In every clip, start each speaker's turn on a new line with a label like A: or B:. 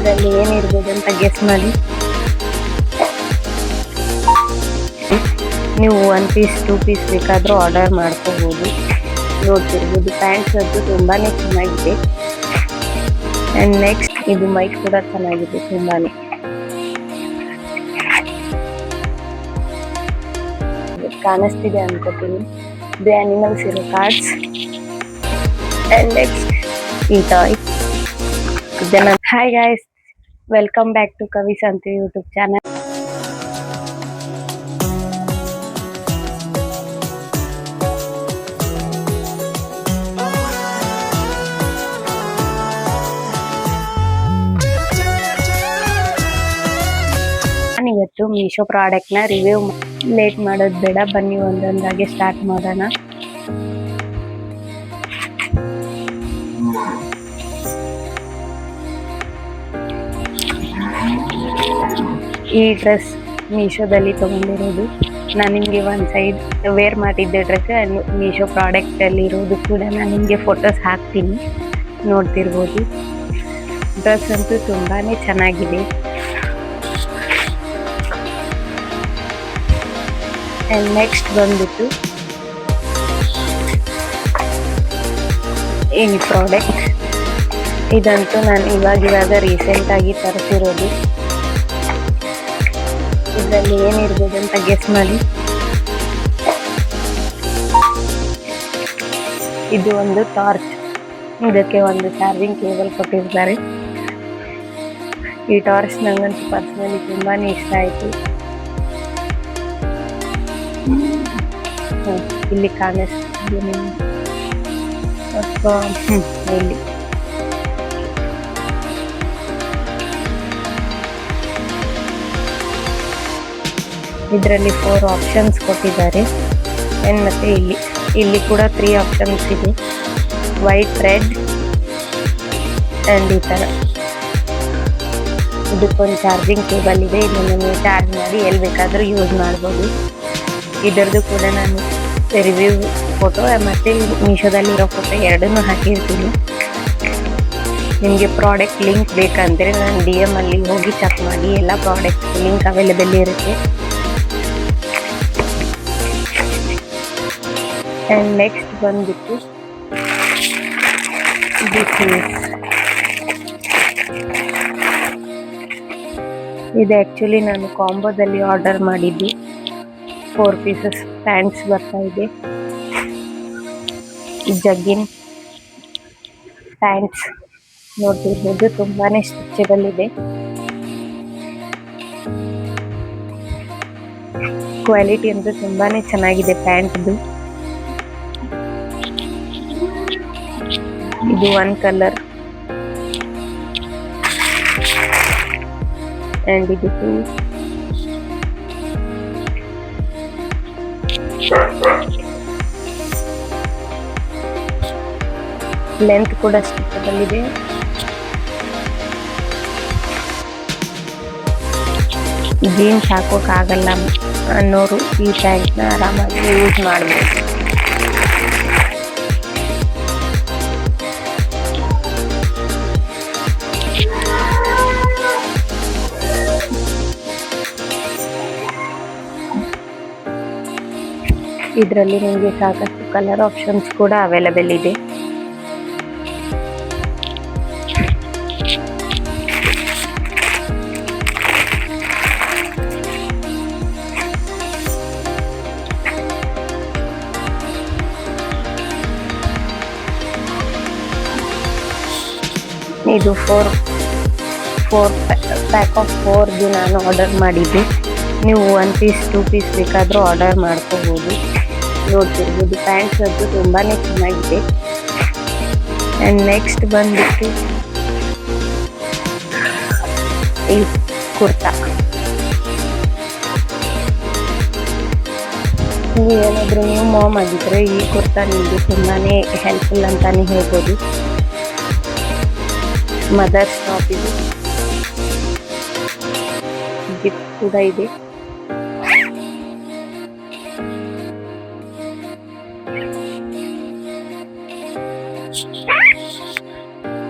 A: ಇದರಲ್ಲಿ ಏನಿರ್ಬೋದು ಅಂತ ಗೆಸ್ ಮಾಡಿ. ನೀವು 1 ಪೀಸ್ 2 ಪೀಸ್ ಬೇಕಾದರೂ ಆರ್ಡರ್ ಮಾಡ್ಕೋಬಹುದು. ನೋಡ್ತಿರ್ಬೋದು ಪ್ಯಾಂಟ್ಸ್ ಅಂತೂ ತುಂಬಾನೇ ಚೆನ್ನಾಗಿದೆ. ಅಂಡ್ ನೆಕ್ಸ್ಟ್ ಇದು ಮೈಕ್ ಕೂಡ ಚೆನ್ನಾಗಿದೆ ತುಂಬಾನೇ. ಕಾಣಿಸ್ತಿದೆ ಅನ್ಕೋತೀನಿ. ಇದು ಅನಿಮಲ್ಸ್ ಇರೋ ಕಾರ್ಡ್ಸ್. ಅಂಡ್ ನೆಕ್ಸ್ಟ್ ಈ toy. Hi guys, welcome back to Kavi Sante YouTube channel. ಇವತ್ತು ಮೀಶೋ ಪ್ರಾಡಕ್ಟ್ ನ ರಿವ್ಯೂ ಲೇಟ್ ಮಾಡೋದು ಬೇಡ, ಬನ್ನಿ ಒಂದೊಂದಾಗೆ ಸ್ಟಾರ್ಟ್ ಮಾಡೋಣ. ಈ ಡ್ರೆಸ್ ಮೀಶೋದಲ್ಲಿ ತಗೊಂಡಿರೋದು. ನಾನು ನಿಮಗೆ ಒಂದು ಸೈಡ್ ವೇರ್ ಮಾಡಿದ್ದೆ ಡ್ರೆಸ್. ಮೀಶೋ ಪ್ರಾಡಕ್ಟ್ ಅಲ್ಲಿ ಇರೋದು ಕೂಡ ನಾನು ನಿಮಗೆ ಫೋಟೋಸ್ ಹಾಕ್ತೀನಿ, ನೋಡ್ತಿರ್ಬೋದು. ಡ್ರೆಸ್ ಅಂತೂ ತುಂಬಾನೇ ಚೆನ್ನಾಗಿದೆ. ಅಂಡ್ ನೆಕ್ಸ್ಟ್ ಬಂದ್ಬಿಟ್ಟು ಈ ಪ್ರಾಡಕ್ಟ್. ಇದಂತೂ ನಾನು ಇವಾಗ ರೀಸೆಂಟ್ ಆಗಿ ತರಿಸಿರೋದು. ಇದರಲ್ಲಿ ಏನಿರ್ಬೋದು ಅಂತ ಗೆಸ್ ಮಾಡಿ. ಇದು ಒಂದು ಟಾರ್ಚ್. ಇದಕ್ಕೆ ಒಂದು ಚಾರ್ಜಿಂಗ್ ಕೇಬಲ್ ಕೊಟ್ಟಿರ್ತಾರೆ. ಈ ಟಾರ್ಚ್ ನಂಗಂತೂ ಪರ್ಸನಲಿ ತುಂಬಾನೇ ಇಷ್ಟ ಆಯ್ತು. ಇಲ್ಲಿ ಕಾಣಿಸ್ತಿದೆ ಇಲ್ಲಿ. ಇದರಲ್ಲಿ 4 ಆಪ್ಷನ್ಸ್ ಕೊಟ್ಟಿದ್ದಾರೆ. ಮತ್ತೆ ಇಲ್ಲಿ ಕೂಡ 3 ಆಪ್ಷನ್ಸ್ ಇದೆ. ವೈಟ್, ರೆಡ್ ಅಂಡ್ ಈ ತರ. ಇದಕ್ಕೊಂದು ಚಾರ್ಜಿಂಗ್ ಕೇಬಲ್ ಇದೆ. ಇದನ್ನು ನೀವು ಚಾರ್ಜ್ ಮಾಡಿ ಎಲ್ಲಿ ಬೇಕಾದರೂ ಯೂಸ್ ಮಾಡ್ಬೋದು. ಇದರದ್ದು ಕೂಡ ನಾನು ರಿವ್ಯೂ ಫೋಟೋ ಮತ್ತು ಮೀಶೋದಲ್ಲಿರೋ ಫೋಟೋ ಎರಡನ್ನೂ ಹಾಕಿರ್ತೀನಿ. ನಿಮಗೆ ಪ್ರಾಡಕ್ಟ್ ಲಿಂಕ್ ಬೇಕಂದರೆ ನಾನು DM ಅಲ್ಲಿ ಹೋಗಿ ಚೆಕ್ ಮಾಡಿ, ಎಲ್ಲ ಪ್ರಾಡಕ್ಟ್ ಲಿಂಕ್ ಅವೈಲೇಬಲ್ ಇರುತ್ತೆ. ಆ್ಯಂಡ್ ನೆಕ್ಸ್ಟ್ ಬಂದ್ಬಿಟ್ಟು ಇದು ಆ್ಯಕ್ಚುಲಿ ನಾನು ಕಾಂಬೋದಲ್ಲಿ ಆರ್ಡರ್ ಮಾಡಿದ್ದು. 4 ಪೀಸಸ್ ಪ್ಯಾಂಟ್ಸ್ ಬರ್ತಾ ಇದೆ. ಜಗ್ಗಿನ್ ಪ್ಯಾಂಟ್ಸ್ ನೋಡ್ತಿರ್ಬೋದು, ತುಂಬಾನೇ ಸ್ಟ್ರೆಚಬಲ್ ಇದೆ. ಕ್ವಾಲಿಟಿ ಅಂತೂ ತುಂಬಾನೇ ಚೆನ್ನಾಗಿದೆ ಪ್ಯಾಂಟ್ದು. ಇದು 1 ಕಲರ್ ಅಂಡ್ ಇದು 2. ಲೆಂತ್ ಕೂಡ ಸ್ಟ್ರೆಚಬಲ್ ಇದೆ. ಜೀನ್ಸ್ ಹಾಕೋಕ್ಕಾಗಲ್ಲ ಅನ್ನೋರು ಈ ಪ್ಯಾಂಟ್ನ ಆರಾಮಾಗಿ ಯೂಸ್ ಮಾಡ್ಬೋದು. ಇದರಲ್ಲಿ ನಿಮಗೆ ಸಾಕಷ್ಟು ಕಲರ್ ಆಪ್ಷನ್ಸ್ ಕೂಡ ಅವೈಲೇಬಲ್ ಇದೆ. ಇದು 4 ಪ್ಯಾಕ್ ಆಫ್ 4 ನಾನು ಆರ್ಡರ್ ಮಾಡಿದ್ದೆ. ನೀವು 1 ಪೀಸ್ 2 ಪೀಸ್ ಬೇಕಾದರೂ ಆರ್ಡರ್ ಮಾಡ್ಕೋಬೋದು. ನೋಡ್ತಿರ್ಬೋದು ಪ್ಯಾಂಟ್ಸ್ ಅಂತೂ ತುಂಬಾನೇ ಚೆನ್ನಾಗಿದೆ. ಆ್ಯಂಡ್ ನೆಕ್ಸ್ಟ್ ಬಂದ್ಬಿಟ್ಟು ಈ ಕುರ್ತಾ. ನೀವು ಏನಾದರೂ ನೀವು ಮಾಮ್ ಆಗಿದ್ರೆ ಈ ಕುರ್ತಾ ನಿಮಗೆ ತುಂಬಾನೇ ಹೆಲ್ಪ್ಫುಲ್ ಅಂತಾನೆ ಹೇಳ್ಬೋದು. ಮದರ್ಸ್ ಟಾಪ್ ಇದು. ಗಿಫ್ಟ್ ಕೂಡ ಇದೆ.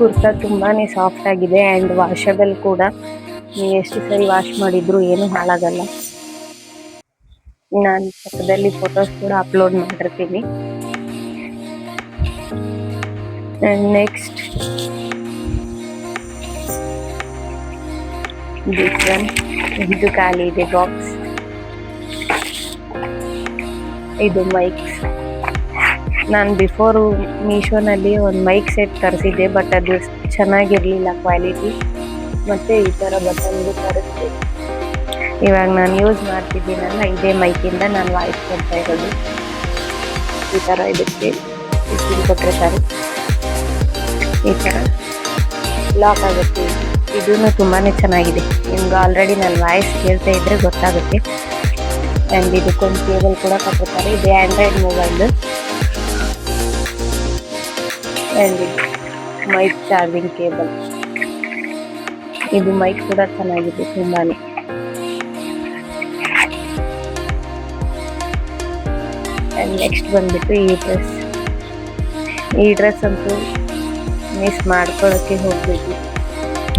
A: ಕುರ್ತಾ ತುಂಬಾನೇ ಸಾಫ್ಟ್ ಆಗಿದೆ ಆ್ಯಂಡ್ ವಾಷಬಲ್ ಕೂಡ. ನೀವು ಎಷ್ಟು ಸರಿ ವಾಶ್ ಮಾಡಿದ್ರು ಏನು ಹಾಳಾಗಲ್ಲ. ನಾನು ಪಕ್ಕದಲ್ಲಿ ಫೋಟೋಸ್ ಕೂಡ ಅಪ್ಲೋಡ್ ಮಾಡಿರ್ತೀನಿ. ಆ್ಯಂಡ್ ನೆಕ್ಸ್ಟ್ ದಿಸ್ ಒನ್, ಇದು ಖಾಲಿ ಇದೆ ಬಾಕ್ಸ್. ಇದು ಮೈಕ್ಸ್. ನಾನು ಬಿಫೋರು ಮೀಶೋನಲ್ಲಿ ಒಂದು ಮೈಕ್ ಸೆಟ್ ತರಿಸಿದ್ದೆ, ಬಟ್ ಅದು ಚೆನ್ನಾಗಿರಲಿಲ್ಲ ಕ್ವಾಲಿಟಿ. ಮತ್ತು ಈ ಥರ ಬಟನ್ದು ತರಿಸಿದೆ. ಇವಾಗ ನಾನು ಯೂಸ್ ಮಾಡ್ತಿದ್ದೀನಲ್ಲ, ಇದೇ ಮೈಕಿಂದ ನಾನು ವಾಯ್ಸ್ ಕೊಡ್ತಾ ಇರೋದು. ಈ ಥರ ಇದಕ್ಕೆ ಕೊಟ್ಟಿರ್ತಾರೆ, ಈ ಥರ ಲಾಕ್ ಆಗುತ್ತೆ. ಇದೂ ತುಂಬಾ ಚೆನ್ನಾಗಿದೆ. ನಿಮ್ಗೆ ಆಲ್ರೆಡಿ ನಾನು ವಾಯ್ಸ್ ಕೇಳ್ತಾ ಇದ್ರೆ ಗೊತ್ತಾಗುತ್ತೆ. ಆ್ಯಂಡ್ ಇದಕ್ಕೊಂದು ಕೇಬಲ್ ಕೂಡ ಕೊಟ್ಟಿರ್ತಾರೆ. ಇದು ಆ್ಯಂಡ್ರಾಯ್ಡ್ ಮೊಬೈಲ್. ಆ್ಯಂಡ್ ಇದು ಮೈಕ್ ಚಾರ್ಜಿಂಗ್ ಕೇಬಲ್. ಇದು ಮೈಕ್ ಕೂಡ ಚೆನ್ನಾಗಿದೆ ತುಂಬಾ. ಆ್ಯಂಡ್ ನೆಕ್ಸ್ಟ್ ಬಂದ್ಬಿಟ್ಟು ಈ ಡ್ರೆಸ್ ಅಂತೂ ಮಿಸ್ ಮಾಡ್ಕೊಳ್ಳೋಕ್ಕೆ ಹೋಗ್ಬೇಕು.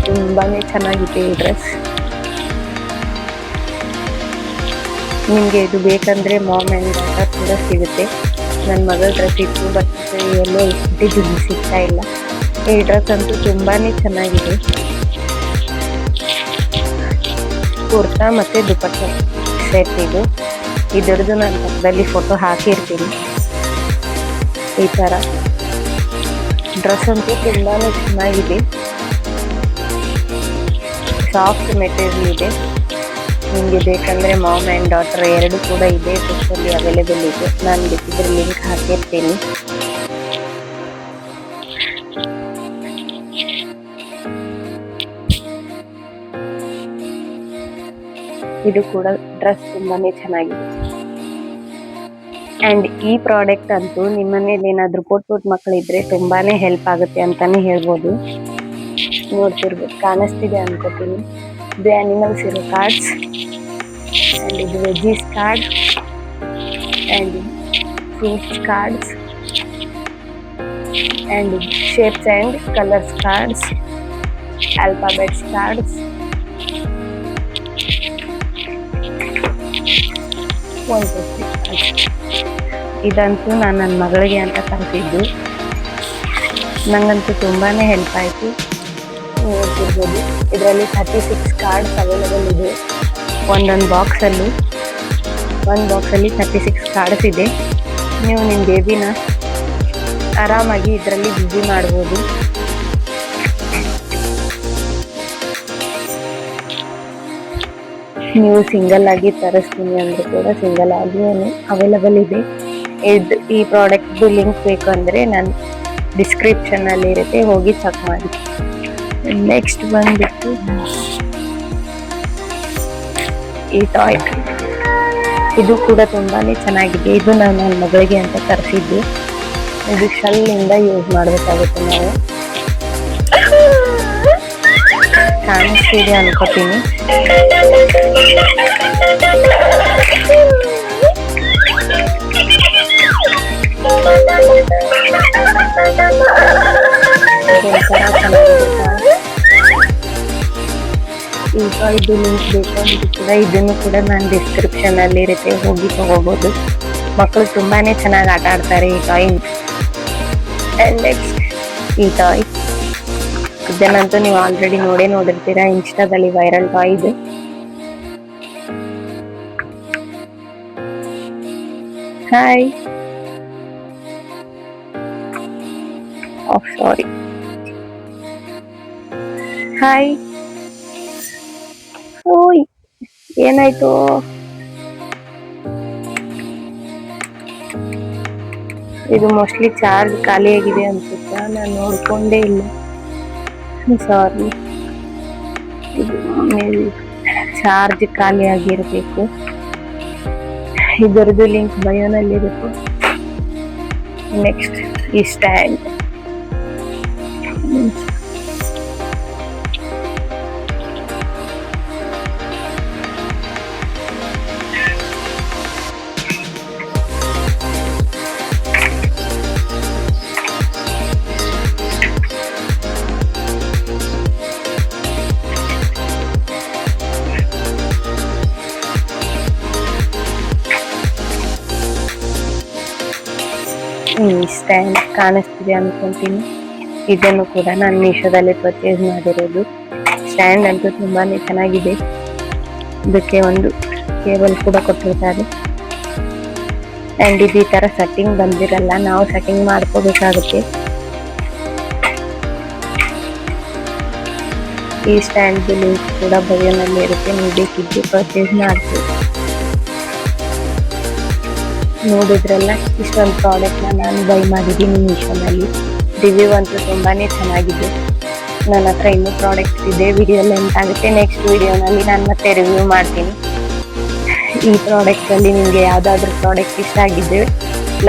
A: ತುಂಬಾ ಚೆನ್ನಾಗಿದೆ ಈ ಡ್ರೆಸ್. ನಿಮಗೆ ಇದು ಬೇಕಂದರೆ ಮಾಮ್ ಆ್ಯಂಡ್ ಡಾಟರ್ ಕೂಡ ಸಿಗುತ್ತೆ. ನನ್ನ ಮಗಳ ಡ್ರೆಸ್ ಇತ್ತು, ಬಟ್ ಎಲ್ಲೋ ಇಟ್ಟಿದ್ದು ಸಿಗ್ತಾ ಇಲ್ಲ. ಈ ಡ್ರೆಸ್ ಅಂತೂ ತುಂಬಾ ಚೆನ್ನಾಗಿದೆ. ಕುರ್ತಾ ಮತ್ತು ದುಪಟ್ಟ ಸೆಟ್ ಇದು. ಇದರದ್ದು ನಾನು ಪಕ್ಕದಲ್ಲಿ ಫೋಟೋ ಹಾಕಿರ್ತೀನಿ. ಈ ಥರ ಡ್ರೆಸ್ ಅಂತೂ ತುಂಬಾ ಚೆನ್ನಾಗಿದೆ. ಸಾಫ್ಟ್ ಮೆಟೀರಿಯಲ್ ಇದೆ. ನಿಮಗೆ ಬೇಕಂದರೆ ಮಾಮ್ ಆ್ಯಂಡ್ ಡಾಟರ್ ಎರಡು ಕೂಡ ಇದೆ, ಬುಕ್ಸಲ್ಲಿ ಅವೈಲೇಬಲ್ ಇದೆ. ನಾನು ಬೇಕಿದ್ರೆ ಲಿಂಕ್ ಹಾಕಿರ್ತೀನಿ. ಇದು ಕೂಡ ಡ್ರೆಸ್ ತುಂಬಾ ಚೆನ್ನಾಗಿದೆ. ಆ್ಯಂಡ್ ಈ ಪ್ರಾಡಕ್ಟ್ ಅಂತೂ ನಿಮ್ಮ ಮನೇಲಿ ಏನಾದರೂ ಪುಟ್ಟ ಮಕ್ಕಳಿದ್ರೆ ತುಂಬಾ ಹೆಲ್ಪ್ ಆಗುತ್ತೆ ಅಂತಲೇ ಹೇಳ್ಬೋದು. ನೋಡ್ತಿರ್ಬೇಕು, ಕಾಣಿಸ್ತಿದೆ ಅನ್ಕೋತೀನಿ. ಇದು ಆ್ಯನಿಮಲ್ಸ್ ಇರೋ ಕಾರ್ಡ್ಸ್. ಆ್ಯಂಡ್ ಇದು veggies card, and fruits cards, and shapes and colours cards, alphabets cards. ಇದಂತೂ ನಾನು ನನ್ನ ಮಗಳಿಗೆ ಅಂತ ತರಿಸಿದ್ದು. ನಂಗಂತೂ ತುಂಬಾ ಹೆಲ್ಪ್ ಆಯಿತು. ನೋಡ್ತಿರ್ಬೋದು, ಇದರಲ್ಲಿ 36 ಕಾರ್ಡ್ಸ್ ಅವೈಲೇಬಲ್ ಇದೆ. ಒಂದೊಂದು ಬಾಕ್ಸಲ್ಲಿ 36 ಕಾರ್ಡ್ಸ್ ಇದೆ. ನೀವು ನಿಮ್ಮ ಬೇಬಿನ ಆರಾಮಾಗಿ ಇದರಲ್ಲಿ ಬಿಸಿ ಮಾಡ್ಬೋದು. ನೀವು ಸಿಂಗಲ್ ಆಗಿ ತರಿಸ್ತೀನಿ ಅಂದರೂ ಕೂಡ ಸಿಂಗಲ್ ಆಗಿ ಅವೈಲೇಬಲ್ ಇದೆ. ಈ ಪ್ರಾಡಕ್ಟ್ದು ಲಿಂಕ್ ಬೇಕು ಅಂದರೆ ನಾನು ಡಿಸ್ಕ್ರಿಪ್ಷನಲ್ಲಿ ಇರುತ್ತೆ, ಹೋಗಿ ಚೆಕ್ ಮಾಡಿ. ನೆಕ್ಸ್ಟ್ ಬಂದ್ಬಿಟ್ಟು ಈ ಟಾಯ್. ಇದು ಕೂಡ ತುಂಬಾ ಚೆನ್ನಾಗಿದೆ. ಇದು ನಾನು ನನ್ನ ಮಗಳಿಗೆ ಅಂತ ತರಿಸಿದ್ದು. ಇದು ಶೆಲ್ಲಿಂದ ಯೂಸ್ ಮಾಡಬೇಕಾಗುತ್ತೆ. ನಾವು ಕಾಣಿಸ್ತಿದೆ ಅನ್ಕೋತೀನಿ. ಈಗ ಇದು ಲಿಂಕ್ ಬೇಕಾಗಿದ್ದು ಕೂಡ ಇದನ್ನು ಕೂಡ ನಾನು ಡಿಸ್ಕ್ರಿಪ್ಷನ್ ಅಲ್ಲಿ ಇರುತ್ತೆ, ಹೋಗಿ ತಗೋಬಹುದು. ಮಕ್ಕಳು ತುಂಬಾನೇ ಚೆನ್ನಾಗಿ ಆಟ ಆಡ್ತಾರೆ ಈ ಟಾಯ್. ನೆಕ್ಸ್ಟ್ ಈ ಟಾಯ್, ಇದನ್ನಂತೂ ನೀವು ಆಲ್ರೆಡಿ ನೋಡಿರ್ತೀರಾ, ಇನ್ಸ್ಟಾದಲ್ಲಿ ವೈರಲ್ ಟಾಯ್ ಇದೆ. ಹಾಯ್, ಸಾರಿ, ಹಾಯ್. ಓಯ್, ಏನಾಯ್ತು? ಇದು ಮೋಸ್ಟ್ಲಿ ಚಾರ್ಜ್ ಖಾಲಿ ಆಗಿದೆ ಅನ್ಸುತ್ತಾ, ನಾನು ನೋಡ್ಕೊಂಡೇ ಇಲ್ಲ, ಸಾರಿ. ಇದು ಚಾರ್ಜ್ ಖಾಲಿ ಆಗಿರ್ಬೇಕು. ಇದರದ್ದು ಲಿಂಕ್ ಬಯೋನಲ್ಲಿ ಇರುತ್ತೆ. ನೆಕ್ಸ್ಟ್ ಈ ಸ್ಟ್ಯಾಂಡ್. ಈ ಸ್ಟ್ಯಾಂಡ್ ಕಾಣಿಸ್ತಿದೆ ಅನ್ಕೊಂತೀನಿ. ಇದನ್ನು ಕೂಡ ನಾನು ಮೀಶೋದಲ್ಲಿ ಪರ್ಚೇಸ್ ಮಾಡಿರೋದು. ಸ್ಟ್ಯಾಂಡ್ ಅಂತೂ ತುಂಬಾನೇ ಚೆನ್ನಾಗಿದೆ. ಇದಕ್ಕೆ ಒಂದು ಕೇಬಲ್ ಕೂಡ ಕೊಟ್ಟಿರ್ತಾರೆ. ಅಂಡ್ ಇದು ಈ ತರ ಸೆಟ್ಟಿಂಗ್ ಬಂದಿರಲ್ಲ, ನಾವು ಸೆಟ್ಟಿಂಗ್ ಮಾಡ್ಕೋಬೇಕಾಗುತ್ತೆ. ಈ ಸ್ಟ್ಯಾಂಡ್ ಲಿಂಕ್ ಕೂಡ ಬಯೋನಲ್ಲಿ ಇರುತ್ತೆ, ನೀವು ಬೇಕಿದ್ದು ಪರ್ಚೇಸ್ ಮಾಡ್ತೀವಿ. ನೋಡಿದ್ರಲ್ಲ, ಇಷ್ಟೊಂದು ಪ್ರಾಡಕ್ಟ್ನ ನಾನು ಬೈ ಮಾಡಿದ್ದೀನಿ ಮೀಶೋನಲ್ಲಿ. ರಿವ್ಯೂ ಅಂತೂ ತುಂಬಾನೇ ಚೆನ್ನಾಗಿದೆ. ನನ್ನ ಹತ್ರ ಇನ್ನೂ ಪ್ರಾಡಕ್ಟ್ಸ್ ಇದೆ. ವಿಡಿಯೋ ಲೆಂತ್ ಆಗುತ್ತೆ. ನೆಕ್ಸ್ಟ್ ವಿಡಿಯೋನಲ್ಲಿ ನಾನು ಮತ್ತೆ ರಿವ್ಯೂ ಮಾಡ್ತೀನಿ. ಈ ಪ್ರಾಡಕ್ಟಲ್ಲಿ ನಿಮಗೆ ಯಾವುದಾದ್ರೂ ಪ್ರಾಡಕ್ಟ್ ಇಷ್ಟ ಆಗಿದ್ದರೆ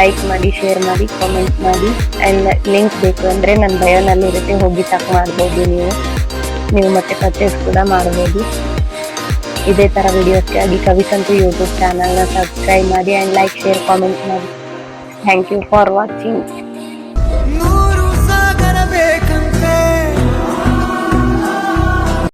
A: ಲೈಕ್ ಮಾಡಿ, ಶೇರ್ ಮಾಡಿ, ಕಾಮೆಂಟ್ ಮಾಡಿ. ಆ್ಯಂಡ್ ಲಿಂಕ್ ಬೇಕು ಅಂದರೆ ನನ್ನ ಬಯೋನಲ್ಲಿ ಇರುತ್ತೆ, ಹೋಗಿ ಚೆಕ್ ಮಾಡ್ಬೋದು. ನೀವು ಮತ್ತೆ ಪರ್ಚೇಸ್ ಕೂಡ ಮಾಡ್ಬೋದು. ಇದೇ ಥರ ವಿಡಿಯೋಸ್ಗಾಗಿ ಕವಿಸಂತು ಯೂಟ್ಯೂಬ್ ಚಾನಲ್ನ ಸಬ್ಸ್ಕ್ರೈಬ್ ಮಾಡಿ ಆ್ಯಂಡ್ ಲೈಕ್, ಶೇರ್, ಕಾಮೆಂಟ್ ಮಾಡಿ. Thank you for watching.